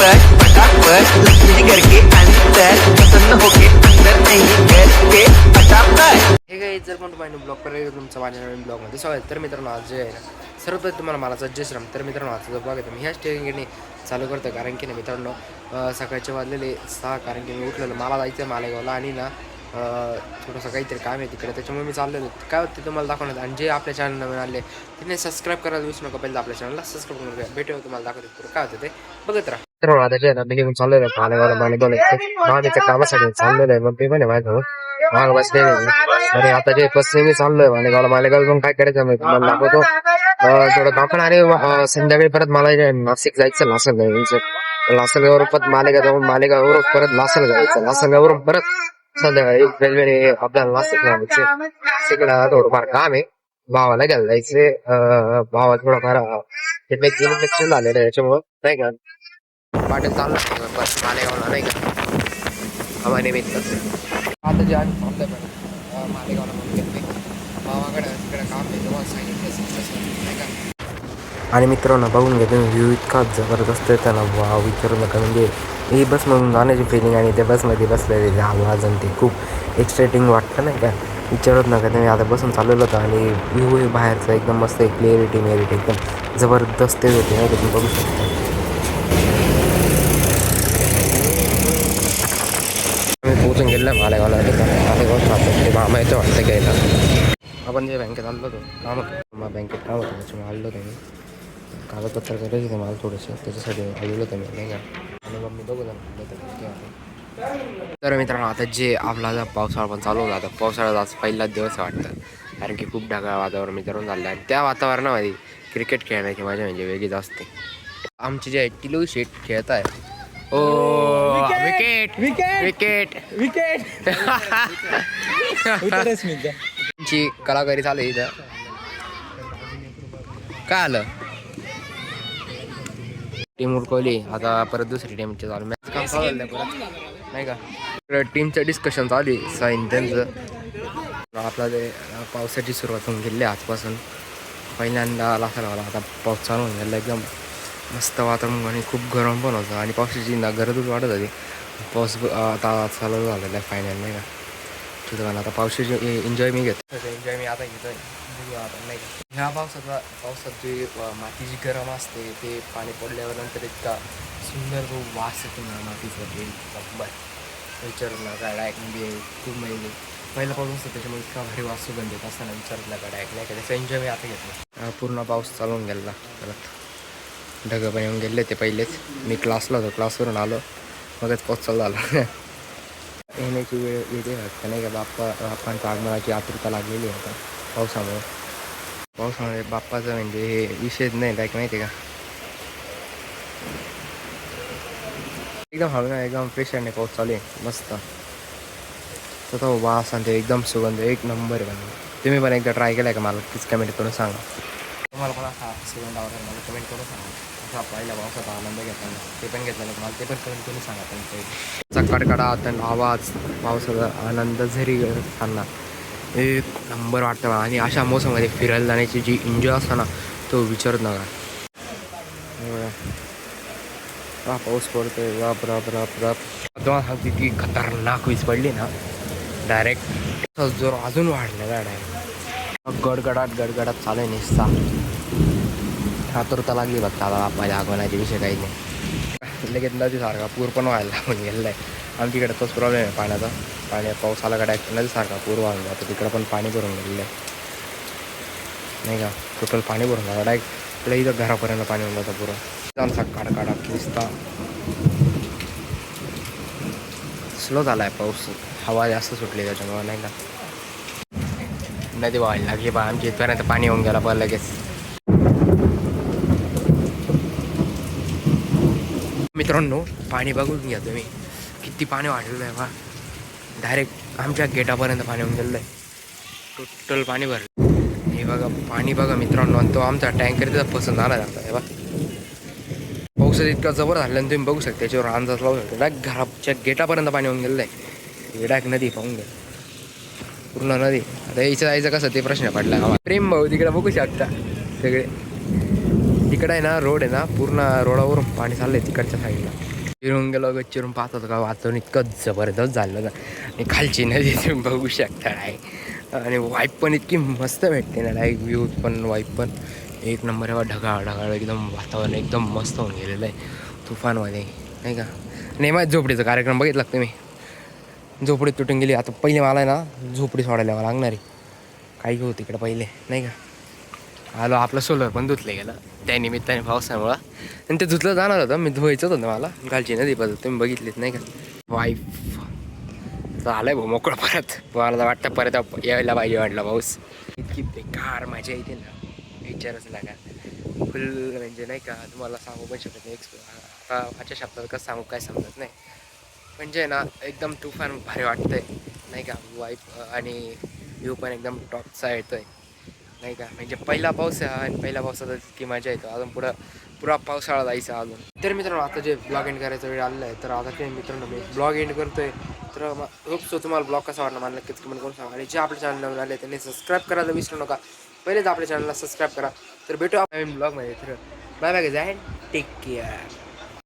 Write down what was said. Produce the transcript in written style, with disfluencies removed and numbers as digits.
फटाफट फटाफट लक्ष्मी जी घर के अंदर प्रसन्न होके अंदर नहीं घर के फटाफट. हे काही जर कोण तुम्हाला ब्लॉग करायला तुमचं माझ्या नवीन ब्लॉगमध्ये स्वागत. तर मित्रांनो आज जे आहे ना सर्वप्रथम तुम्हाला मला जय श्रीराम. तर मित्रांनो आजचा जो ब्लॉग आहे मी ह्या स्टेरिंगने चालू करतो कारण की ना मित्रांनो सकाळचे वाजलेले 6 कारण की मी उठलेलो मला जायचं आहे मालेगावला आणि ना थोडंसं काहीतरी काम आहे तिकडे त्याच्यामुळे मी चाललेलो काय होते तुम्हाला दाखवण्यात. आणि जे आपल्या चॅनल नवीन आले तिने सबस्क्राईब करायला विसरू नका. पहिलं आपल्या चॅनलला सबस्क्राईब करून घ्या. भेटू तुम्हाला दाखवतो काय होतं ते बघत राहा. तर आता जे ना मी घेऊन चाललेलो आहे मालेगावला कामासाठी चाललेलं आहे. मग ते पण आहे माझं माग बसले आणि आता जे बसने मी चाललोय मालेगावला जाऊन काय करायचं मी तुम्हाला दाखवतो. थोडं दाखवून आणि संध्याकाळी परत मला नाशिक जायचं लासलगावरून परत मालेगाव जाऊन मालेगाववरून परत लासलगाव जायचं लासलगाववरून परत संध्याकाळी रेल्वेने आपल्याला नाशिक जायचं. तिकडं थोडंफार काम आहे भावाला घ्यायला जायचे. भावा थोडंफार इन्फेक्शन झालेलं आहे त्याच्यामुळं नाही का पाटील चाललं बस मालेगावला नाही का हवा निमित्त आता जे आम्ही थांबलं मालेगावला म्हणून घेतले भावाकडे तिकडे काम आहे तेव्हा सांगितलं नाही का. आणि मित्रांनो बघून घ्या तुम्ही व्ह्यू इतका जबरदस्त आहे त्याला वाव विचारू नका. म्हणजे ही बसमधून जाण्याची फिलिंग आणि त्या बसमध्ये बसलेले आवाज आणि ते खूप एक्साइटिंग वाटतं नाही का विचारत नका तुम्ही. आता बसून चाललेलं होतं आणि व्ह्यू हे बाहेरचं एकदम मस्त आहे क्लिअरिटी मेरिटी एकदम जबरदस्त होते नाही का तुम्ही बघू शकता. मी पोचून गेलं मालेगावला मालेगाव मामा येतं वाटतं घ्यायला. आपण जे बँकेत आलो होतो काम होतं बँकेत काम होतं त्याच्यामुळे आलो होतो मी कागदपत्र करायचे होते मला थोडेसे त्याच्यासाठी आलेलो होतं मी नाही का. आणि मग मी बघू तर मित्रांनो आता जे आपला पावसाळा पण चालू होता आता पावसाळ्यात आज पहिलाच दिवस वाटतं कारण की खूप ढगाळ वातावरण मित्रांनो झालं आणि त्या वातावरणामध्ये क्रिकेट खेळण्याची मजा म्हणजे वेगळीच असते. आमची जे आहे टिलू शेट खेळत आहे. ओ विकेट विकेट विकेट ची कलाकारी चालू इथं काय आलं टीम उरकवली आता परत दुसरी टीमची चालू मॅच काम चालू परत नाही का. टीमचं डिस्कशन चालू आहे साईन त्यांचं आपला ते पावसाची सुरुवात होऊन गेली आजपासून पहिल्यांदा लासा लावला आता पाऊस चालू होऊन गेला एकदम मस्त वातावरण आणि खूप गरम पण होतं आणि पावसाची गरजच वाटत होती. पाऊस आता चालू झालेला आहे फायनल नाही का तिथं आता पावसाची एन्जॉय मी घेतो एन्जॉय मी आता घेतो आता नाही का. ह्या पावसात जे माती जी गरम असते ते पाणी पडल्यावर नंतर इतका सुंदर तो वास येतो ना मातीचा ते विचारला गाड्या खूप महिने पहिला पाऊस असतो त्याच्यामुळे इतका भारी वास सुगंध येत असताना विचारला गाड्या नाही का त्याचा एन्जॉय मी आता घेतला. पूर्ण पाऊस चालून गेला परत ढगं पण येऊन गेले ते पहिलेच मी क्लासला होतो क्लासवरून आलो मगच पाऊस चालू झाला. येण्याची वेळ येते वाटतं नाही का बाप्पांच्या आगमनाची आतुरता लागलेली आहे आता पावसामुळे बाप्पाचं म्हणजे हे विषयच नाही लाईक माहिती आहे का एकदम हवं ना एकदम फ्रेश आहे पाऊस चालू आहे मस्त स्वतः वास आणि ते एकदम सुगंध एक नंबर आहे. तुम्ही पण एकदा ट्राय केला आहे का मला प्लीज कमेंट करून सांगा तुम्हाला पण असा सुगंध आवडेल मला कमेंट करून सांगा असा पहिल्या पावसाचा आनंद घेताना ते पण घेतला नाही मला ते पण कमेंट करून सांगा त्यांच्या कडकडाट आणि आवाज पावसाचा आनंद झरी असताना एक नंबर वाटतं मला. आणि अशा मोसममध्ये फिरायला जाण्याची जी एन्जॉय असतो ना तो विचारत नका. पाऊस पडतोय राप राप राप राप तुम्हाला सांगते ती खतरनाक वीज पडली ना डायरेक्ट जोर अजून वाढलेला डायरेक्ट गडगडाट चालू आहे निस्ता आतुरता लागली बघ आता माझ्या आगमनाचे विषय काही नाही. लगेच नदीसारखा पूर पण व्हायला लागून गेलेला आहे आमच्याकडे तोच प्रॉब्लेम आहे पाण्याचा पाऊस आला का डायरेक्ट नदीसारखा पूर वाहून जातो तिकडं पण पाणी भरून गेलेलं आहे नाही का टोटल पाणी भरून जातं डायरेक्ट आपल्या इथं घरापर्यंत पाणी होऊन जातं पुरं त्यांचा काढा किस्ता स्लो झाला आहे पाऊस हवा जास्त सुटली त्याच्यामुळे नाही का नदी व्हायला लागली बा आमच्या इथपर्यंत पाणी येऊन गेला पण लगेच. मित्रांनो पाणी बघून घ्या तुम्ही किती पाणी वाढलेलं आहे बा डायरेक्ट आमच्या गेटापर्यंत पाणी येऊन गेलेलं आहे टोटल पाणी भरलं हे बघा पाणी बघा मित्रांनो आणि तो आमचा टँकर तिथं पसंत आला जाता हे बा पावसात इतका जबर झालं आणि तुम्ही बघू शकता त्याच्यावर अंदाज लावू शकता डायरेक्ट घराच्या गेटापर्यंत पाणी येऊन गेलेलं आहे डायरेक्ट नदी पाहून गेलं पूर्ण नदी. आता यायचं जायचं कसं ते प्रश्न पडला प्रेम भाऊ तिकडे बघू शकता सगळे तिकडे आहे ना रोड आहे ना पूर्ण रोडावरून पाणी चाललंय तिकडच्या साईडला. चिरून गेलो चिरून पाहत होतो का वातावरण इतकं जबरदस्त झालं ना. आणि खालची नदी तुम्ही बघू शकता आहे. आणि वाईफ पण इतकी मस्त भेटते ना डायरेक्ट व्ह्यू पण वाईफ पण एक नंबर आहे. ढगाळ ढगाळ एकदम वातावरण एकदम मस्त होऊन गेलेलं आहे तुफानमध्ये नाही का. नेहमीच झोपडीचा कार्यक्रम बघितला तुम्ही. झोपडी तुटून गेली आता. पहिले मला आहे ना झोपडी सोडायला लागणार आहे. काही होतं तिकडं पहिले नाही का. आलो आपलं सोलर पण धुतलं गेलं त्या निमित्ताने पावसामुळं. आणि ते धुतलं जाणार होतं मी धुवायचं होतं मला घालची नदी पद्धत तुम्ही बघितलीत नाही का. वाईफ आलाय भाऊ मोकळं परत. मला वाटतं परत यायला पाहिजे वाटलं पाऊस. इतकी बेकार मजा येते ना विचारच लागा. फुल म्हणजे नाही का तुम्हाला सांगू पण शकत नाही. आता आजच्या शब्दात कसं सांगू काय समजत नाही. म्हणजे ना एकदम तुफान भारी वाटतंय नाही का. वाईफ आणि व्ह्यू पण एकदम टॉपचा येतोय नाही का. म्हणजे पहिला पाऊस आहे आणि पहिल्या पावसात इतकी मजा येतो. अजून पुरा पावसाळा जायचा अजून. तर मित्रांनो आता जे ब्लॉग एंड करायचा वेळ आलेला आहे तर आता ते मित्रांनो मी ब्लॉग एंड करतोय. तर होप सो तुम्हाला ब्लॉग कसा वाटला मला नक्कीच कमेंट करून सांगा. आणि जे आपल्या चॅनल नवीन आले त्यांनी सबस्क्राईब करायला विसरू नका. पहिलेच आपल्या चॅनलला सबस्क्राईब करा. तर भेटू आपण नवीन ब्लॉगमध्ये. तर bye bye guys, take care.